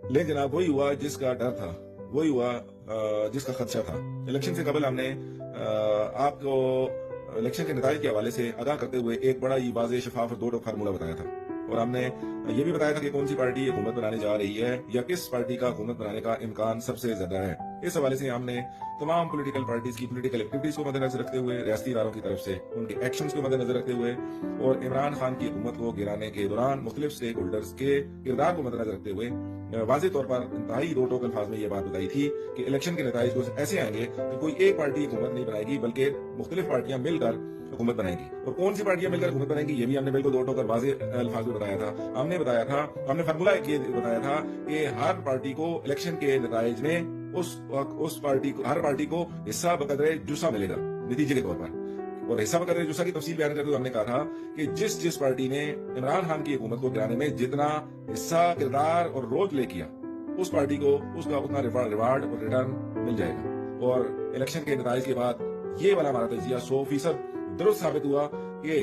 लेकिन जनाब वही हुआ जिसका डर था, वही हुआ जिसका खदशा था। इलेक्शन से कबल हमने आपको इलेक्शन के नताइज के हवाले से आगाह करते हुए एक बड़ा ही वाज़ेह, शफाफ और दो टोक फार्मूला बताया था, और हमने ये भी बताया था कि कौन सी पार्टी हुकूमत बनाने जा रही है या किस पार्टी का हुकूमत बनाने का इम्कान सबसे ज्यादा है। इस हवाले से हमने तमाम पॉलिटिकल पार्टीज की पॉलिटिकल एक्टिविटीज को मद्देनजर रखते हुए, रियासती इदारों की तरफ से उनके एक्शंस को मद्देनजर रखते हुए और इमरान खान की हुकूमत को गिराने के दौरान मुख्तलिफ स्टेक होल्डर्स के किरदार को मद्देनजर रखते हुए वाज़ेह तौर पर इंतहाई दो टोक अल्फाज में ये बात बताई थी कि इलेक्शन के नताइज कुछ ऐसे आएंगे कि कोई एक पार्टी हुकूमत नहीं बनाएगी, बल्कि मुख्तलिफ पार्टियां मिलकर हुकूमत बनाएंगी। और कौन सी पार्टियां मिलकर हुकूमत बनाएंगी ये भी हमने बिल्कुल दो टोकर वाज़ेह अल्फाज में बताया था। हमने फार्मूला ये बताया था कि हर पार्टी को इलेक्शन के नताइज में हर पार्टी को हिस्सा बकदरे जुस्सा मिलेगा नतीजे के तौर पर। और हिस्सा बकदरे जुस्सा की तफसील बयान करते हुए हमने कहा था कि जिस पार्टी ने इमरान खान की हुकूमत को गिराने में जितना हिस्सा, किरदार और रोल प्ले किया, उस पार्टी को उसका उतना रिवार्ड और रिटर्न मिल जाएगा। और इलेक्शन के नताइज के बाद ये वाला हमारा तजिया 100% दुरुस्त साबित हुआ कि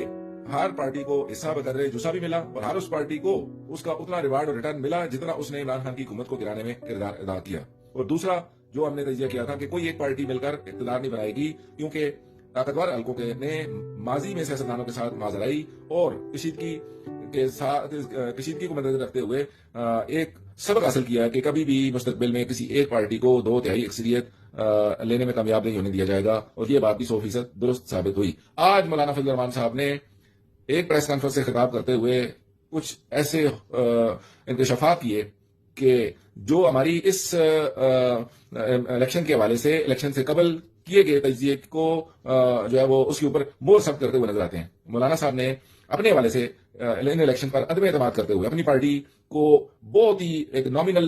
हर पार्टी को हिस्सा बकदरे जुस्सा भी मिला और हर उस पार्टी को उसका उतना रिवार्ड और रिटर्न मिला जितना उसने इमरान खान की हुकूमत को गिराने में किरदार अदा किया। और दूसरा जो हमने तजिया किया था कि कोई एक पार्टी मिलकर इक़्तिदार नहीं बनाएगी, क्योंकि ताकतवर हल्कों ने माजी में सियासतदानों के साथ माजराई और कशीदगी को मद्देनजर रखते हुए एक सबक हासिल किया है कि कभी भी मुस्तकबिल में किसी एक पार्टी को 2/3 अक्सरियत लेने में कामयाब नहीं होने दिया जाएगा। और ये बात भी 100% दुरुस्त साबित हुई। आज मौलाना फजल रहमान साहब ने एक प्रेस कॉन्फ्रेंस से खिताब करते हुए कुछ ऐसे इंकशाफात किए कि जो हमारी इस इलेक्शन के हवाले से, इलेक्शन से कबल किए गए तजिए को जो है वो उसके ऊपर मोहर सख्त करते हुए नजर आते हैं। मौलाना साहब ने अपने हवाले से इन इलेक्शन पर अदम एतमाद करते हुए अपनी पार्टी को बहुत ही एक नॉमिनल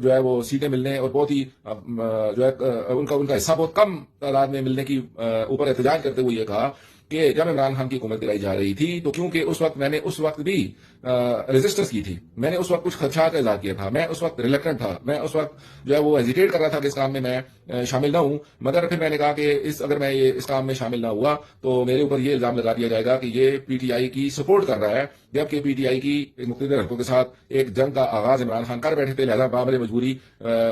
जो है वो सीटें मिलने और बहुत ही जो है उनका हिस्सा बहुत कम तादाद में मिलने की ऊपर एहतजाज करते हुए ये कहा कि जब इमरान खान की हुकूमत गिराई जा रही थी तो क्योंकि मैंने उस वक्त भी रेजिस्टेंस की थी, मैंने उस वक्त कुछ खदशात का इज़हार किया था, मैं उस वक्त रिलक्टेंट था, मैं उस वक्त जो है वो हेजिटेट कर रहा था कि इस काम में मैं शामिल ना हूं। मगर फिर मैंने कहा कि अगर मैं इस काम में शामिल ना हुआ तो मेरे ऊपर ये इल्जाम लगा दिया जाएगा कि ये पीटीआई की सपोर्ट कर रहा है, जबकि पीटीआई की मुख्तलिफ हल्कों के साथ एक जंग का आगाज इमरान खान कर बैठे थे। लिहाजा बामरे मजबूरी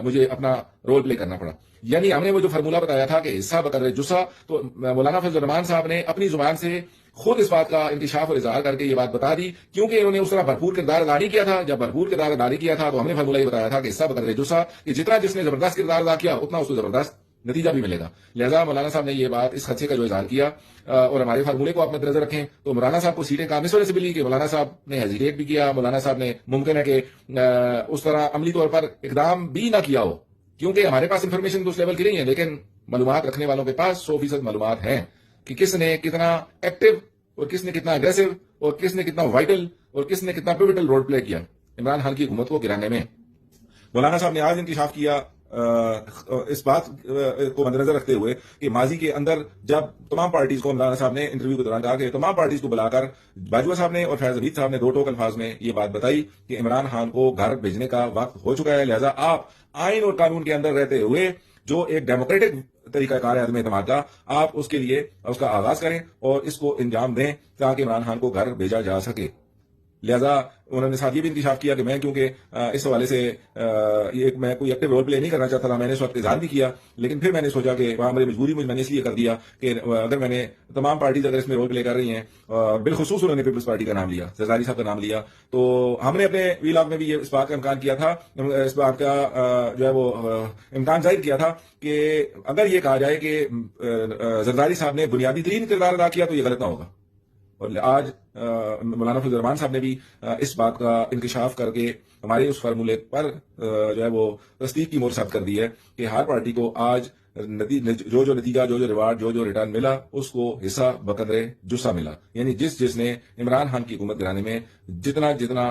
मुझे अपना रोल प्ले करना पड़ा। यानी हमने वो जो फार्मूला बताया था कि हिस्सा बकदरे जुस्सा, तो मौलाना फजल रहमान साहब ने अपनी जुबान से खुद इस बात का इंकशाफ और इजहार करके ये बात बता दी, क्योंकि इन्होंने उस तरह भरपूर किरदार अदा नहीं किया था। जब भरपूर किरदार अदा नहीं किया था तो हमने फार्मूला ये बताया था कि हिस्सा बकदरे जुस्सा, कि जितना जिसने जबरदस्त किरदार अदा किया उतना उसको जबरदस्त नतीजा भी मिलेगा। लिहाजा मौलाना साहब ने ये बात, इस खदशे का जो इजहार किया, और हमारे फार्मूले को आप मद्देनजर रखें तो मौलाना साहब को सीटें काम इस वजह से मिली कि मौलाना साहब ने हेजिटेट भी किया, मौलाना साहब ने मुमकिन है कि उस तरह अमली तौर पर इकदाम भी ना किया हो, क्योंकि हमारे पास इंफॉर्मेशन तो उस लेवल की नहीं है, लेकिन मालूमात रखने वालों के पास 100% मालूमात हैं कि किसने कितना एक्टिव और किसने कितना अग्रेसिव और किसने कितना वाइटल और किसने कितना पिवटल रोल प्ले किया इमरान खान की हुकूमत को गिराने में। मौलाना साहब ने आज इंकशाफ किया इस बात को मद्देनजर रखते हुए कि माजी के अंदर जब तमाम पार्टीज को, मौलाना साहब ने इंटरव्यू के दौरान कहा कि तमाम पार्टीज को बुलाकर बाजवा साहब ने और फैज हमीद साहब ने दो टोक अल्फाज में ये बात बताई कि इमरान खान को घर भेजने का वक्त हो चुका है। लिहाजा आप आइन और कानून के अंदर रहते हुए जो एक डेमोक्रेटिक तरीकाकार है अदम एतमाद का, आप उसके लिए उसका आगाज करें और इसको अंजाम दें ताकि इमरान खान को घर भेजा जा सके। लिहाजा उन्होंने साथ ये भी इंकशाफ किया कि मैं क्योंकि इस हवाले से मैं कोई एक्टिव रोल प्ले नहीं करना चाहता था, मैंने इस वक्त इजहार भी किया, लेकिन फिर मैंने सोचा कि वहां मेरी मजबूरी मैंने इसलिए कर दिया कि अगर मैंने तमाम पार्टीज अगर इसमें रोल प्ले कर रही हैं, बिलखुसूस उन्होंने पीपल्स पार्टी का नाम लिया, जरदारी साहब का नाम लिया, तो हमने अपने वीलॉग में भी इस बात का इम्कान किया था, इस बात का जो है वो इम्कान जाहिर किया था कि अगर ये कहा जाए कि जरदारी साहब ने बुनियादी तरीन किरदार अदा किया तो ये गलत ना होगा। और आज मौलाना फजल रहमान साहब ने भी इस बात का इंकशाफ करके हमारे उस फार्मूले पर जो है वो तस्दीक की मोहर साबित कर दी है कि हर पार्टी को आज जो नतीजा, जो रिवार्ड, जो रिटर्न मिला उसको हिस्सा बकदरे जुस्सा मिला। यानी जिसने इमरान खान की हुकूमत गिराने में जितना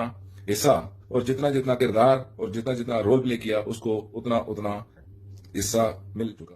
हिस्सा और जितना किरदार और जितना रोल प्ले किया उसको उतना हिस्सा मिल चुका।